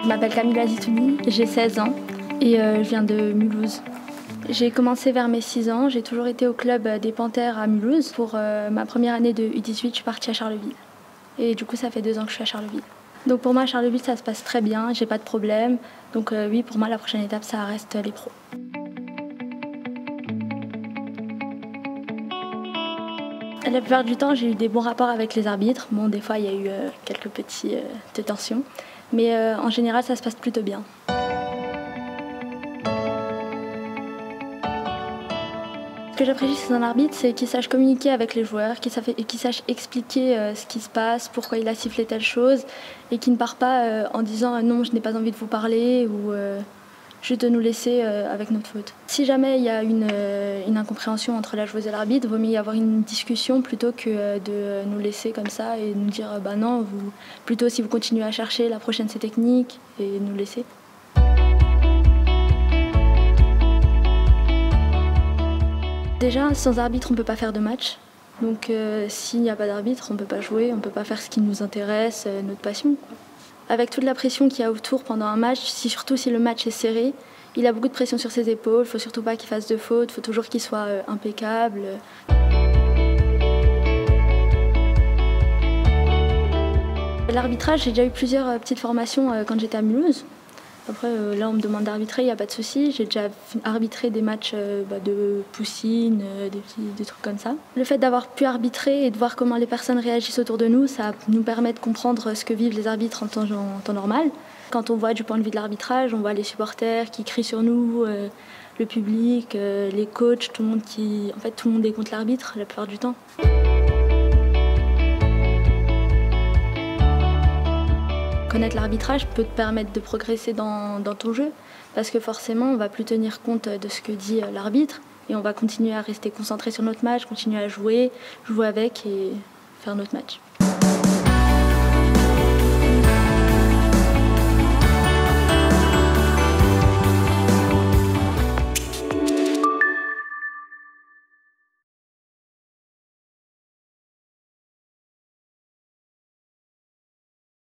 Je m'appelle Camila Zitouni, j'ai 16 ans et je viens de Mulhouse. J'ai commencé vers mes 6 ans, j'ai toujours été au club des Panthères à Mulhouse. Pour ma première année de U18, je suis partie à Charleville. Et du coup, ça fait 2 ans que je suis à Charleville. Donc pour moi, à Charleville, ça se passe très bien, j'ai pas de problème. Donc oui, pour moi, la prochaine étape, ça reste les pros. La plupart du temps, j'ai eu des bons rapports avec les arbitres. Bon, des fois, il y a eu quelques petites tensions. Mais en général, ça se passe plutôt bien. Ce que j'apprécie chez un arbitre, c'est qu'il sache communiquer avec les joueurs, qu'il sache expliquer ce qui se passe, pourquoi il a sifflé telle chose, et qu'il ne part pas en disant non, je n'ai pas envie de vous parler, ou juste de nous laisser avec notre faute. Si jamais il y a une incompréhension entre la joueuse et l'arbitre, il vaut mieux y avoir une discussion plutôt que de nous laisser comme ça et nous dire bah non, plutôt si vous continuez à chercher, la prochaine c'est technique, et nous laisser. Déjà, sans arbitre, on ne peut pas faire de match. Donc s'il n'y a pas d'arbitre, on ne peut pas jouer, on ne peut pas faire ce qui nous intéresse, notre passion. Avec toute la pression qu'il y a autour pendant un match, surtout si le match est serré, il a beaucoup de pression sur ses épaules, il ne faut surtout pas qu'il fasse de fautes, il faut toujours qu'il soit impeccable. L'arbitrage, j'ai déjà eu plusieurs petites formations quand j'étais à Mulhouse. Après, là, on me demande d'arbitrer, il n'y a pas de souci. J'ai déjà arbitré des matchs de poussines, des trucs comme ça. Le fait d'avoir pu arbitrer et de voir comment les personnes réagissent autour de nous, ça nous permet de comprendre ce que vivent les arbitres en temps normal. Quand on voit du point de vue de l'arbitrage, on voit les supporters qui crient sur nous, le public, les coachs, tout le monde est contre l'arbitre la plupart du temps. Connaître l'arbitrage peut te permettre de progresser dans ton jeu parce que forcément on va plus tenir compte de ce que dit l'arbitre et on va continuer à rester concentré sur notre match, continuer à jouer avec et faire notre match.